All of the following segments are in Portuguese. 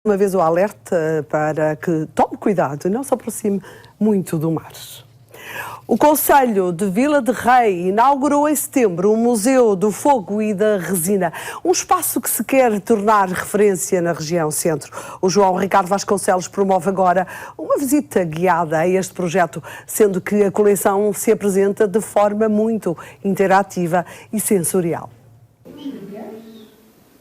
Uma vez o alerta para que tome cuidado e não se aproxime muito do mar. O Concelho de Vila de Rei inaugurou em setembro o Museu do Fogo e da Resina, um espaço que se quer tornar referência na região centro. O João Ricardo Vasconcelos promove agora uma visita guiada a este projeto, sendo que a coleção se apresenta de forma muito interativa e sensorial.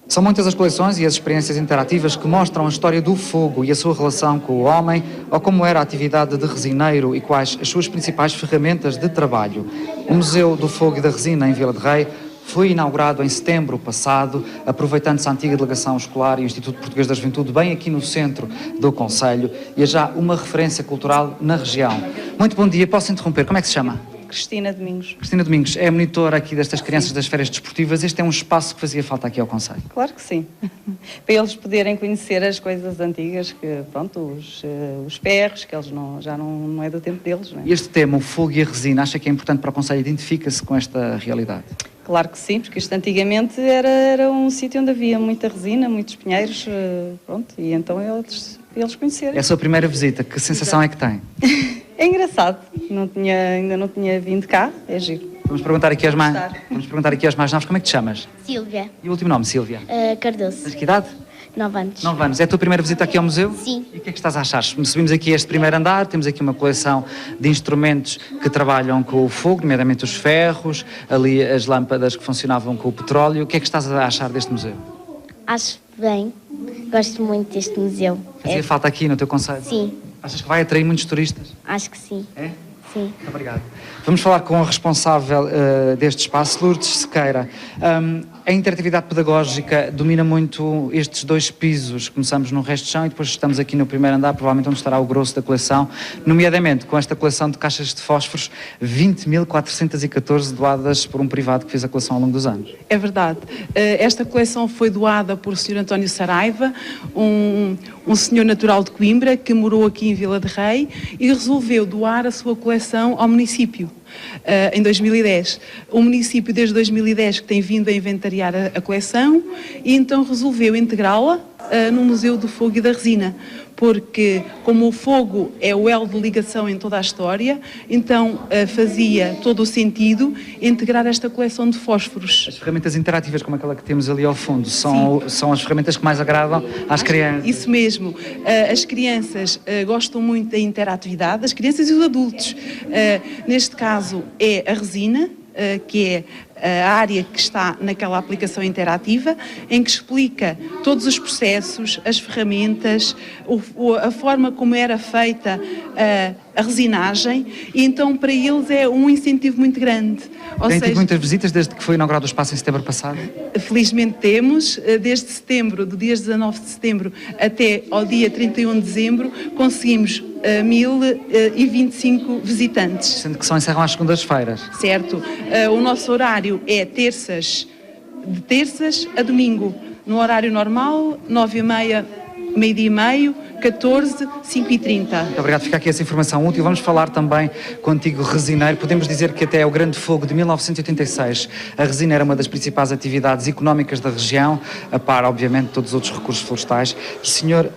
São muitas as coleções e as experiências interativas que mostram a história do fogo e a sua relação com o homem, ou como era a atividade de resineiro e quais as suas principais ferramentas de trabalho. O Museu do Fogo e da Resina, em Vila de Rei, foi inaugurado em setembro passado, aproveitando-se a antiga delegação escolar e o Instituto Português da Juventude, bem aqui no centro do Concelho, e é já uma referência cultural na região. Muito bom dia, posso interromper? Como é que se chama? Cristina Domingos. Cristina Domingos, é a monitora aqui destas crianças das férias desportivas. Este é um espaço que fazia falta aqui ao Concelho. Claro que sim. Para eles poderem conhecer as coisas antigas, que pronto, os ferros, que eles já não é do tempo deles. Não é? E este tema, o fogo e a resina, acha que é importante para o Concelho? Identifica-se com esta realidade? Claro que sim, porque isto antigamente era um sítio onde havia muita resina, muitos pinheiros, pronto, e então eles conhecerem. É a sua primeira visita, que sensação é que tem? É engraçado, ainda não tinha vindo cá, é giro. Vamos perguntar aqui aos mais novos, como é que te chamas? Silvia. E o último nome, Sílvia? Cardoso. Tens que idade? 9 anos. 9 anos. É a tua primeira visita aqui ao museu? Sim. E o que é que estás a achar? Subimos aqui este primeiro andar, temos aqui uma coleção de instrumentos que trabalham com o fogo, nomeadamente os ferros, ali as lâmpadas que funcionavam com o petróleo. O que é que estás a achar deste museu? Acho bem. Gosto muito deste museu. Fazia falta aqui no teu concelho? Sim. Achas que vai atrair muitos turistas? Acho que sim. É? Sim. Muito obrigado. Vamos falar com a responsável deste espaço, Lourdes Sequeira. A interatividade pedagógica domina muito estes dois pisos. Começamos no resto de chão e depois estamos aqui no primeiro andar, provavelmente onde estará o grosso da coleção, nomeadamente com esta coleção de caixas de fósforos, 20.414 doadas por um privado que fez a coleção ao longo dos anos. É verdade. Esta coleção foi doada por o Sr. António Saraiva, um senhor natural de Coimbra, que morou aqui em Vila de Rei e resolveu doar a sua coleção ao município. Em 2010. O município, desde 2010, que tem vindo a inventariar a coleção e então resolveu integrá-la no Museu do Fogo e da Resina, porque como o fogo é o elo de ligação em toda a história, então fazia todo o sentido integrar esta coleção de fósforos. As ferramentas interativas, como aquela que temos ali ao fundo, são as ferramentas que mais agradam às crianças. Isso mesmo. As crianças gostam muito da interatividade, as crianças e os adultos. Neste caso é a resina, que é a área que está naquela aplicação interativa, em que explica todos os processos, as ferramentas, a forma como era feita a resinagem, e então para eles é um incentivo muito grande. Tem tido muitas visitas desde que foi inaugurado o espaço em setembro passado? Felizmente temos, desde setembro, do dia 19 de setembro até ao dia 31 de dezembro, conseguimos 1.025 visitantes. Sendo que só encerram às segundas-feiras. Certo. O nosso horário é de terças a domingo. No horário normal, 9h30, meio-dia e meio, 14, 5h30. Muito obrigado, fica aqui essa informação útil. Vamos falar também com o antigo resineiro. Podemos dizer que até o Grande Fogo de 1986, a resina era uma das principais atividades económicas da região, a par, obviamente, de todos os outros recursos florestais. Senhor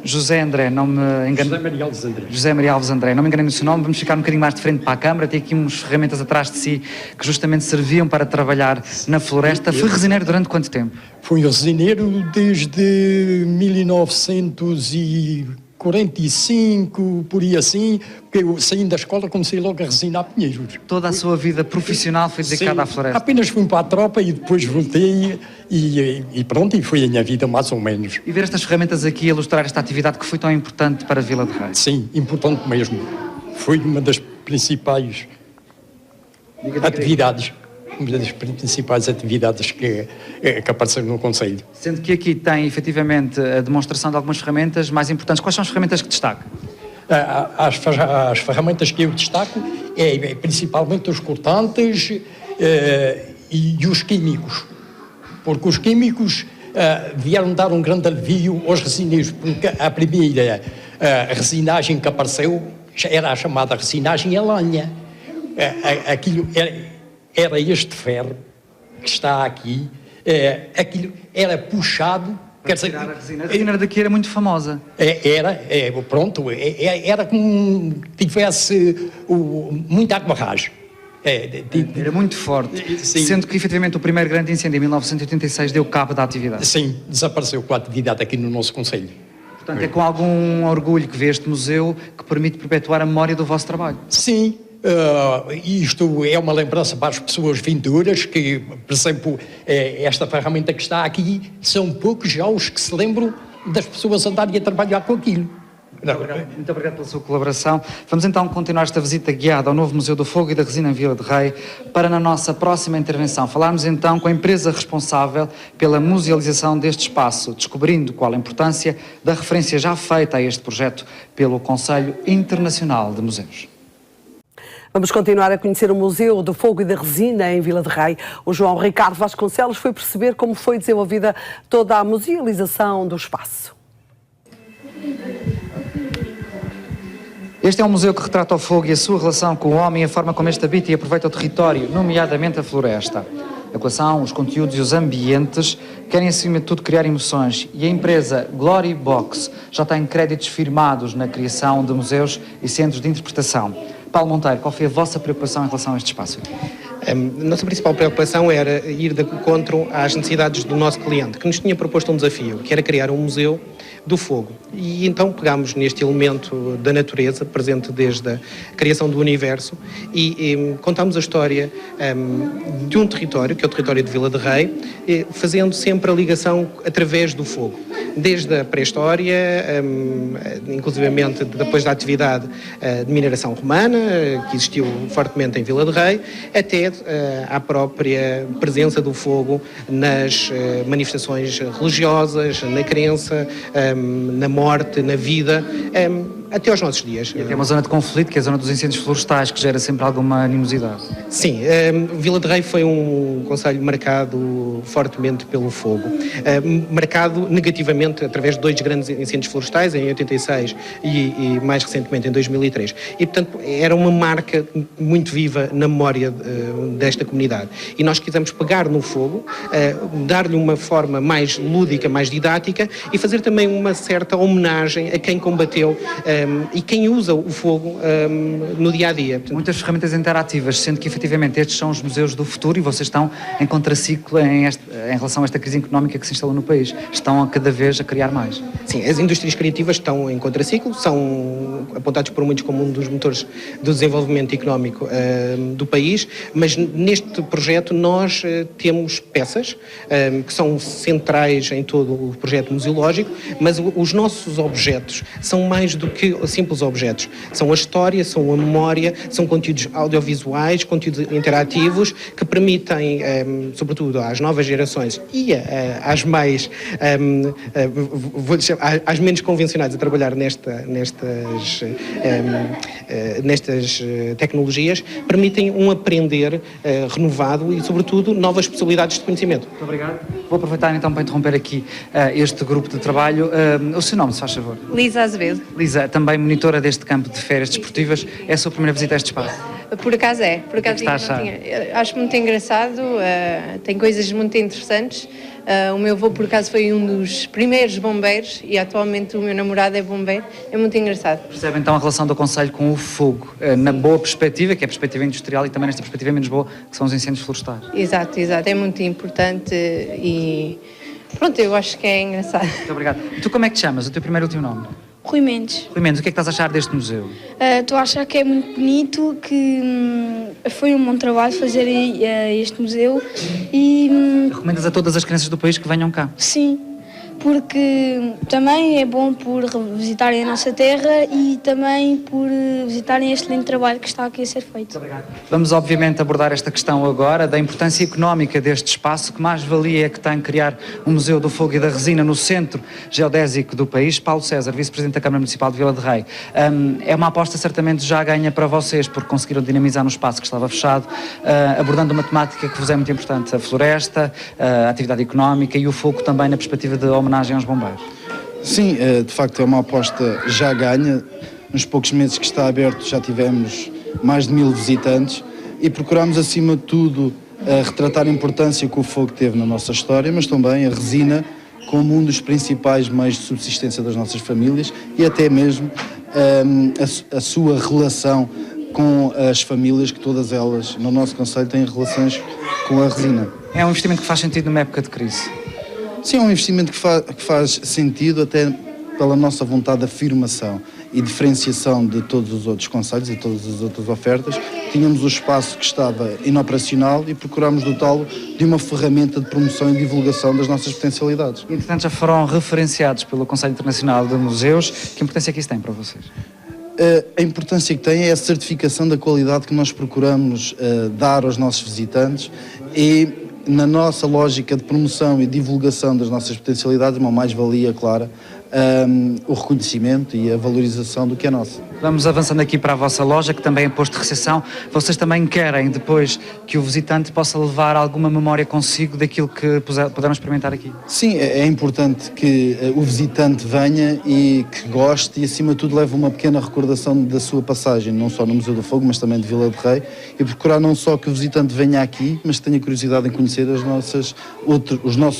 José André, não me engano... José Maria Alves André. José Maria Alves André, não me engano no seu nome. Vamos ficar um bocadinho mais de frente para a câmara. Tem aqui umas ferramentas atrás de si que justamente serviam para trabalhar na floresta. Foi resineiro durante quanto tempo? Fui resineiro desde 1945, por aí assim, porque eu saindo da escola comecei logo a resinar pinheiros. Toda a sua vida profissional foi dedicada à floresta? Apenas fui para a tropa e depois voltei e pronto, e foi a minha vida mais ou menos. E ver estas ferramentas aqui ilustrar esta atividade que foi tão importante para a Vila de Rei? Sim, importante mesmo. Foi uma das principais atividades. Uma das principais atividades que apareceram no Concelho. Sendo que aqui tem, efetivamente, a demonstração de algumas ferramentas mais importantes. Quais são as ferramentas que destaca? As ferramentas que eu destaco é principalmente os cortantes e os químicos. Porque os químicos vieram dar um grande alívio aos resineiros, porque a primeira resinagem que apareceu era a chamada resinagem a lenha. Aquilo era este ferro que está aqui, aquilo era puxado Quer dizer, A resina daqui era muito famosa. Era como tivesse muita barragem. Era muito forte, Sim. sendo que efetivamente o primeiro grande incêndio em 1986 deu cabo da atividade. Sim, desapareceu com a atividade aqui no nosso concelho. Portanto, é com algum orgulho que vê este museu que permite perpetuar a memória do vosso trabalho. Sim, isto é uma lembrança para as pessoas vindouras que, por exemplo, esta ferramenta que está aqui, são poucos já os que se lembram das pessoas andarem a trabalhar com aquilo. Muito obrigado pela sua colaboração. Vamos então continuar esta visita guiada ao novo Museu do Fogo e da Resina em Vila de Rei para, na nossa próxima intervenção, falarmos então com a empresa responsável pela musealização deste espaço, descobrindo qual a importância da referência já feita a este projeto pelo Conselho Internacional de Museus. Vamos continuar a conhecer o Museu do Fogo e da Resina em Vila de Rei. O João Ricardo Vasconcelos foi perceber como foi desenvolvida toda a musealização do espaço. Este é um museu que retrata o fogo e a sua relação com o homem e a forma como este habita e aproveita o território, nomeadamente a floresta. A coleção, os conteúdos e os ambientes querem, acima de tudo, criar emoções e a empresa Glory Box já tem créditos firmados na criação de museus e centros de interpretação. Paulo Monteiro, qual foi a vossa preocupação em relação a este espaço? A nossa principal preocupação era ir de encontro às necessidades do nosso cliente, que nos tinha proposto um desafio, que era criar um museu do fogo. E então pegámos neste elemento da natureza, presente desde a criação do universo, e contámos a história de um território, que é o território de Vila de Rei, fazendo sempre a ligação através do fogo. Desde a pré-história, inclusivamente depois da atividade de mineração romana, que existiu fortemente em Vila de Rei, até à própria presença do fogo nas manifestações religiosas, na crença, na morte, na vida, até aos nossos dias. E até uma zona de conflito, que é a zona dos incêndios florestais, que gera sempre alguma animosidade. Sim, Vila de Rei foi um concelho marcado fortemente pelo fogo, marcado negativamente através de 2 grandes incêndios florestais, em 86 e mais recentemente em 2003. E, portanto, era uma marca muito viva na memória desta comunidade. E nós quisemos pegar no fogo, dar-lhe uma forma mais lúdica, mais didática e fazer também uma certa homenagem a quem combateu e quem usa o fogo no dia-a-dia. Muitas ferramentas interativas, sendo que efetivamente estes são os museus do futuro e vocês estão em contraciclo em relação a esta crise económica que se instalou no país. Estão a cada vez a criar mais. Sim, as indústrias criativas estão em contraciclo, são apontados por muitos como um dos motores do desenvolvimento económico do país, mas neste projeto nós temos peças que são centrais em todo o projeto museológico, mas os nossos objetos são mais do que simples objetos. São a história, são a memória, são conteúdos audiovisuais, conteúdos interativos que permitem, sobretudo às novas gerações e às mais, às menos convencionais a trabalhar nestas tecnologias, permitem um aprender renovado e, sobretudo, novas possibilidades de conhecimento. Muito obrigado. Vou aproveitar então para interromper aqui este grupo de trabalho. O seu nome, se faz favor? Lisa Azevedo. Lisa, também monitora deste campo de férias desportivas. É a sua primeira visita a este espaço? Por acaso é. Por acaso está a achar? acho muito engraçado, tem coisas muito interessantes. O meu avô, por acaso, foi um dos primeiros bombeiros e atualmente o meu namorado é bombeiro. É muito engraçado. Percebe então a relação do Concelho com o fogo, na boa perspectiva, que é a perspectiva industrial, e também nesta perspectiva menos boa, que são os incêndios florestais. Exato. É muito importante e pronto, eu acho que é engraçado. Muito obrigado. Tu como é que te chamas? O teu primeiro e último nome? Rui Mendes. Rui Mendes, o que é que estás a achar deste museu? Estou a achar que é muito bonito, que foi um bom trabalho fazer este museu e Recomendas a todas as crianças do país que venham cá? sim, porque também é bom por visitarem a nossa terra e também por visitarem este lindo trabalho que está aqui a ser feito. Vamos obviamente abordar esta questão agora da importância económica deste espaço, que mais valia é que tem criar um Museu do Fogo e da Resina no centro geodésico do país. Paulo César, Vice-Presidente da Câmara Municipal de Vila de Rei. É uma aposta certamente já ganha para vocês, porque conseguiram dinamizar um espaço que estava fechado, abordando uma temática que vos é muito importante, a floresta, a atividade económica e o fogo também na perspectiva de homenagem aos bombeiros. Sim, de facto é uma aposta já ganha. Nos poucos meses que está aberto já tivemos mais de 1000 visitantes e procuramos acima de tudo retratar a importância que o fogo teve na nossa história, mas também a resina como um dos principais meios de subsistência das nossas famílias e até mesmo a sua relação com as famílias, que todas elas, no nosso concelho, têm relações com a resina. É um investimento que faz sentido numa época de crise? Sim, é um investimento que faz sentido até pela nossa vontade de afirmação e diferenciação de todos os outros concelhos e todas as outras ofertas. Tínhamos o espaço que estava inoperacional e procurámos dotá-lo de uma ferramenta de promoção e divulgação das nossas potencialidades. Entretanto, já foram referenciados pelo Conselho Internacional de Museus. Que importância é que isso tem para vocês? A importância que tem é a certificação da qualidade que nós procuramos dar aos nossos visitantes e, na nossa lógica de promoção e divulgação das nossas potencialidades, uma mais-valia clara, o reconhecimento e a valorização do que é nosso. Vamos avançando aqui para a vossa loja, que também é posto de recepção. Vocês também querem, depois, que o visitante possa levar alguma memória consigo daquilo que pudermos experimentar aqui? Sim, é importante que o visitante venha e que goste e, acima de tudo, leve uma pequena recordação da sua passagem, não só no Museu do Fogo, mas também de Vila de Rei, e procurar não só que o visitante venha aqui, mas que tenha curiosidade em conhecer os nossos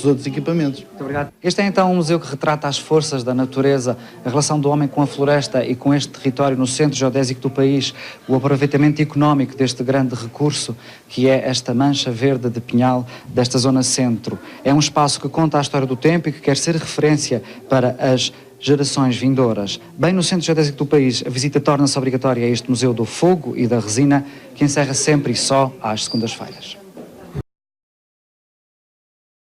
outros equipamentos. Muito obrigado. Este é então um museu que retrata as forças da natureza, a relação do homem com a floresta e com este território no centro geodésico do país, o aproveitamento económico deste grande recurso que é esta mancha verde de pinhal desta zona centro. É um espaço que conta a história do tempo e que quer ser referência para as gerações vindouras. Bem no centro geodésico do país, a visita torna-se obrigatória a este Museu do Fogo e da Resina, que encerra sempre e só às segundas-feiras.